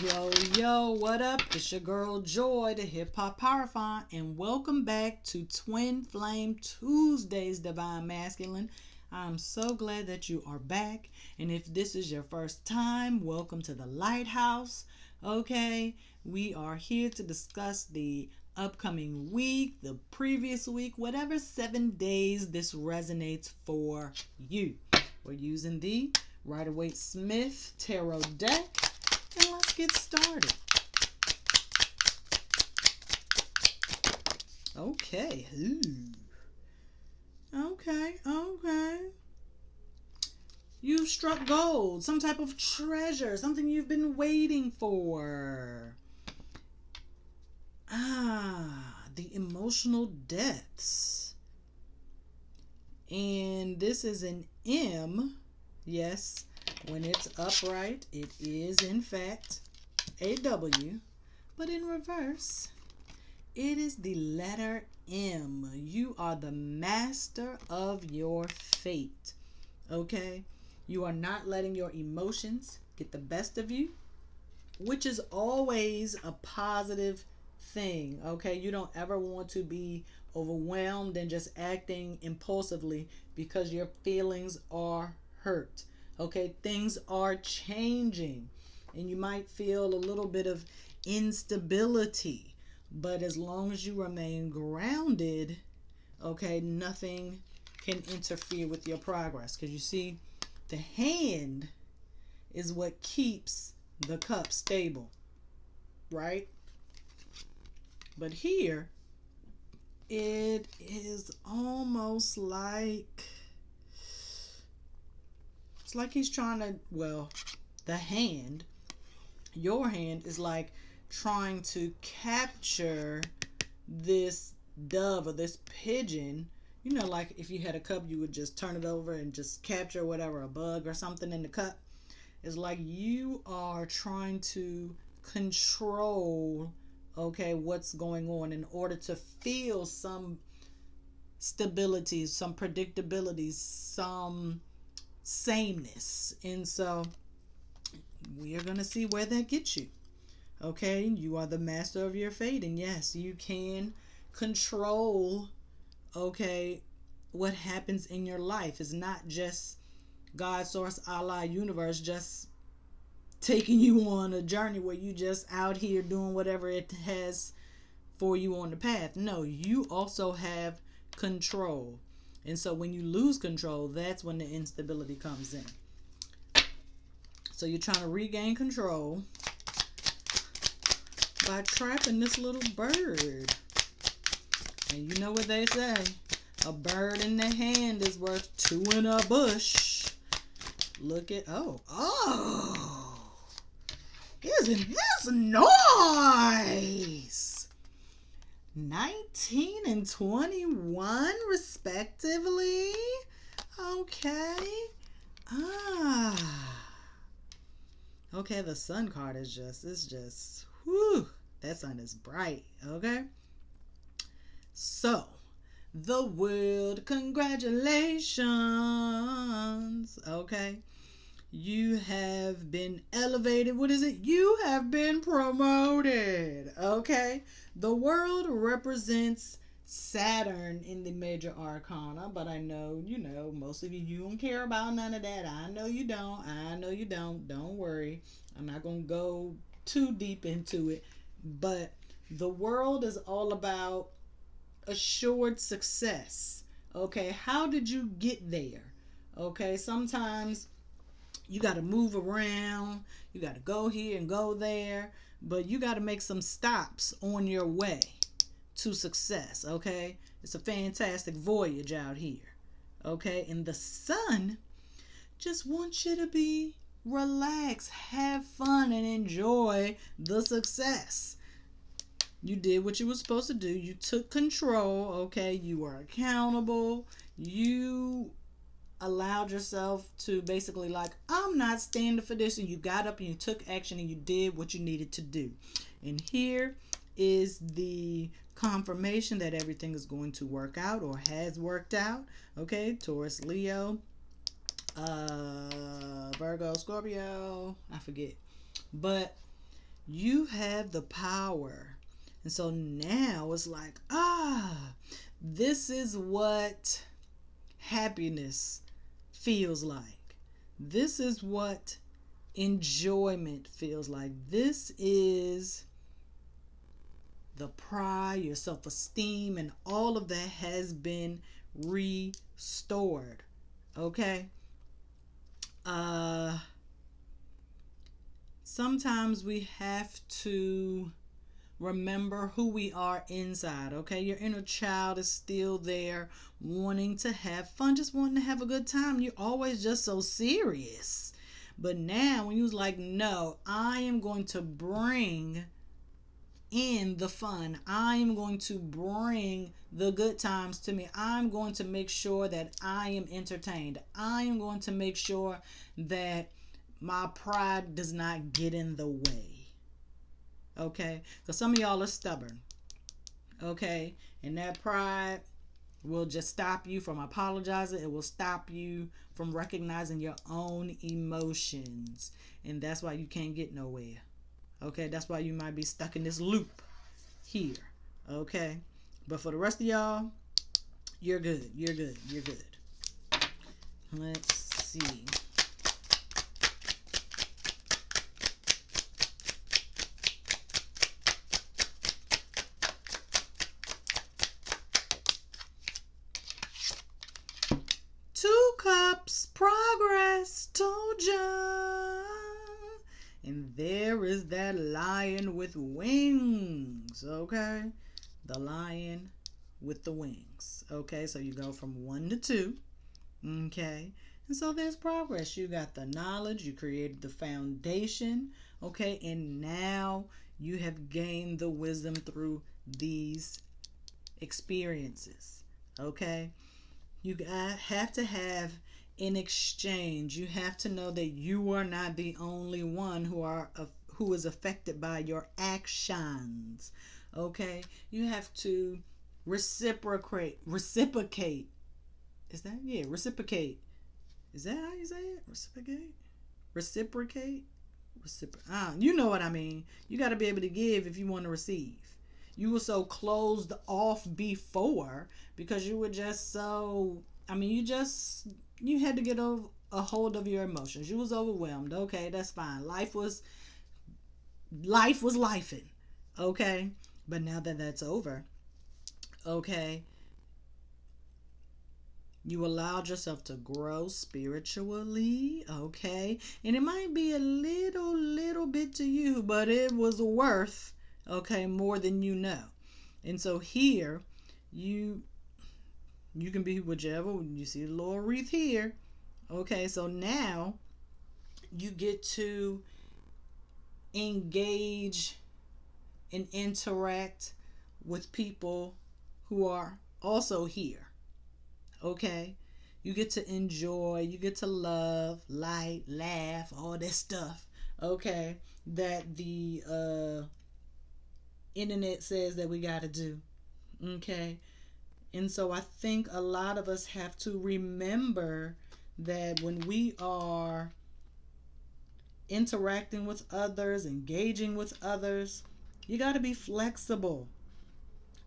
Yo, yo, what up? It's your girl Joy, the Hip Hop Powerfine, and welcome back to Twin Flame Tuesdays, Divine Masculine. I'm so glad that you are back, and if this is your first time, welcome to the Lighthouse. Okay, we are here to discuss the upcoming week, the previous week, whatever 7 days this resonates for you. We're using the Rider-Waite-Smith Tarot deck. And let's get started. Okay. Okay. You've struck gold, some type of treasure, something you've been waiting for. The emotional depths. And this is an M. Yes. When it's upright, it is in fact a W, but in reverse, it is the letter M. You are the master of your fate, okay? You are not letting your emotions get the best of you, which is always a positive thing, okay? You don't ever want to be overwhelmed and just acting impulsively because your feelings are hurt. Okay, things are changing and you might feel a little bit of instability, but as long as you remain grounded, okay, nothing can interfere with your progress, because you see, the hand is what keeps the cup stable, right? But here it is almost like he's trying to, the hand, your hand is like trying to capture this dove or this pigeon. You know, like if you had a cup, you would just turn it over and just capture whatever, a bug or something in the cup. It's like you are trying to control, okay, what's going on in order to feel some stability, some predictability, some sameness. And so we are going to see where that gets you. Okay, you are the master of your fate, and yes, you can control, okay, what happens in your life. It's not just God, source, Allah, universe just taking you on a journey where you just out here doing whatever it has for you on the path. No, you also have control. And so when you lose control, that's when the instability comes in. So you're trying to regain control by trapping this little bird. And you know what they say, a bird in the hand is worth two in a bush. Look at, isn't this nice? 19 and 21 respectively. Okay. Okay, the sun card is just whew, that sun is bright. Okay. So the world, congratulations. Okay, you have been elevated. What is it? You have been promoted. Okay, the world represents Saturn in the major arcana, but I know, most of you don't care about none of that. I know you don't. Don't worry. I'm not going to go too deep into it, but the world is all about assured success. Okay, how did you get there? Okay, sometimes you got to move around, you got to go here and go there, but you got to make some stops on your way to success. Okay, it's a fantastic voyage out here. Okay, and the sun just wants you to be relaxed, have fun, and enjoy the success. You did what you were supposed to do. You took control. Okay, you were accountable. You allowed yourself to basically, like, I'm not standing for this, and you got up and you took action and you did what you needed to do. And here is the confirmation that everything is going to work out or has worked out. Okay, Taurus, Leo, Virgo, Scorpio, I forget, but You have the power. And so now it's like, this is what happiness feels like. This is what enjoyment feels like. This is the pride, your self esteem, and all of that has been restored. Okay? Sometimes we have to remember who we are inside. Okay, your inner child is still there, wanting to have fun, just wanting to have a good time. You're always just so serious. But now when you was like, no, I am going to bring in the fun, I am going to bring the good times to me, I'm going to make sure that I am entertained, I am going to make sure that my pride does not get in the way. Okay, because some of y'all are stubborn. Okay, and that pride will just stop you from apologizing. It will stop you from recognizing your own emotions, and that's why you can't get nowhere. Okay, that's why you might be stuck in this loop here. Okay, but for the rest of y'all, you're good. You're good. You're good. Let's see. Two cups, progress, told ya. And there is that lion with wings, okay? The lion with the wings, okay? So you go from 1 to 2, okay? And so there's progress. You got the knowledge, you created the foundation, okay? And now you have gained the wisdom through these experiences, okay? You have to have an exchange. You have to know that you are not the only one who is affected by your actions. Okay? You have to reciprocate. Is that? Yeah, reciprocate. Is that how you say it? Reciprocate? You know what I mean. You got to be able to give if you want to receive. You were so closed off before because you were just so, you had to get a hold of your emotions. You was overwhelmed. Okay, that's fine. Life was lifing. Okay, but now that that's over, okay, you allowed yourself to grow spiritually. Okay, and it might be a little bit to you, but it was worth, okay, more than you know. And so here you can be whichever. You see the little wreath here. Okay, so now you get to engage and interact with people who are also here. Okay, you get to enjoy, you get to love, light, laugh, all that stuff. Okay, that the internet says that we got to do. Okay, and so I think a lot of us have to remember that when we are interacting with others, engaging with others, you got to be flexible.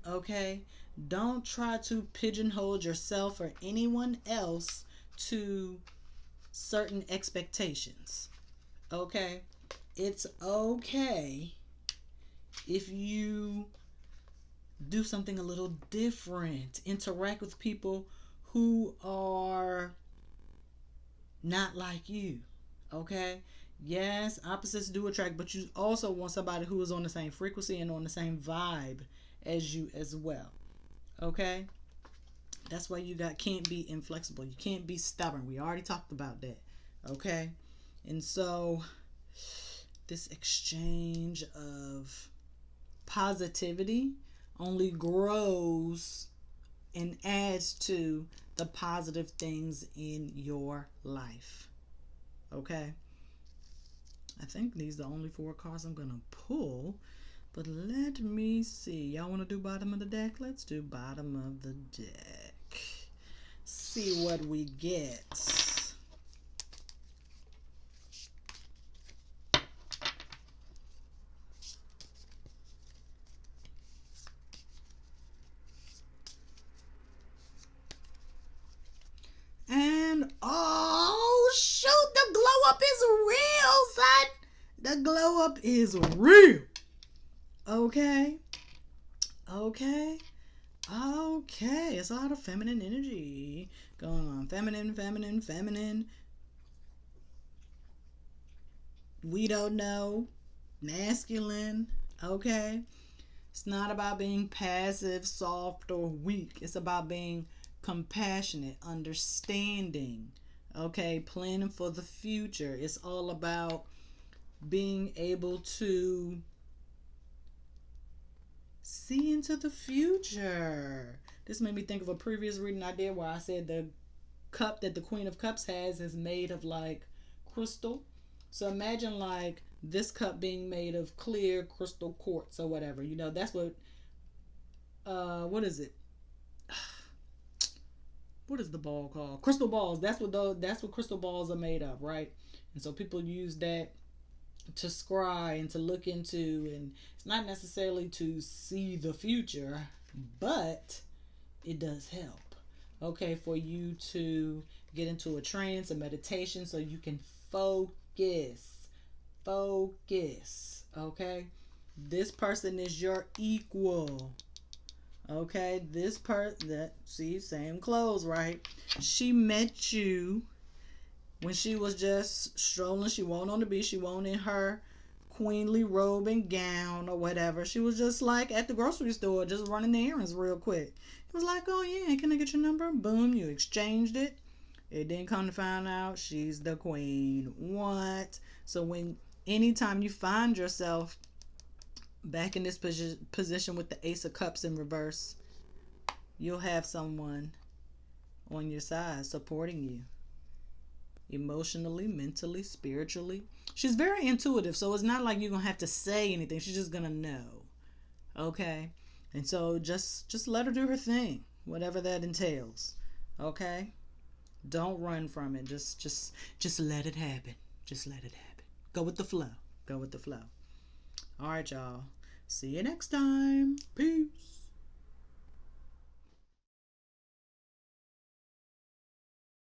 Okay? Don't try to pigeonhole yourself or anyone else to certain expectations. Okay? It's okay if you do something a little different, interact with people who are not like you. Okay? Yes, opposites do attract, but you also want somebody who is on the same frequency and on the same vibe as you as well. Okay? That's why you can't be inflexible. You can't be stubborn. We already talked about that. Okay? And so this exchange of positivity only grows and adds to the positive things in your life. Okay? I think these are the only 4 cards I'm going to pull. But let me see. Y'all want to do bottom of the deck? Let's do bottom of the deck. See what we get. The glow up is real. Okay. Okay. Okay. It's a lot of feminine energy going on. Feminine, feminine, feminine. We don't know. Masculine. Okay. It's not about being passive, soft, or weak. It's about being compassionate, understanding, okay, planning for the future. It's all about being able to see into the future. This made me think of a previous reading I did where I said the cup that the Queen of Cups has is made of like crystal. So imagine like this cup being made of clear crystal quartz or whatever. You know, that's what is it? What is the ball called? Crystal balls. That's what crystal balls are made of, right? And so people use that to scry and to look into, and it's not necessarily to see the future, but it does help. Okay, for you to get into a trance, a meditation, so you can focus. Focus. Okay, this person is your equal. Okay, this that see, same clothes, right? She met you when she was just strolling. She won't on the beach. She won't in her queenly robe and gown or whatever. She was just like at the grocery store, just running the errands real quick. It was like, oh yeah, can I get your number? Boom, you exchanged it. It didn't come to find out she's the queen. What? So anytime you find yourself back in this position with the Ace of Cups in reverse, you'll have someone on your side supporting you emotionally, mentally, spiritually. She's very intuitive, so it's not like you're gonna have to say anything. She's just gonna know. Okay? And so just let her do her thing, whatever that entails. Okay? Don't run from it. Just let it happen. Just let it happen. Go with the flow. Go with the flow. All right, y'all. See you next time. Peace.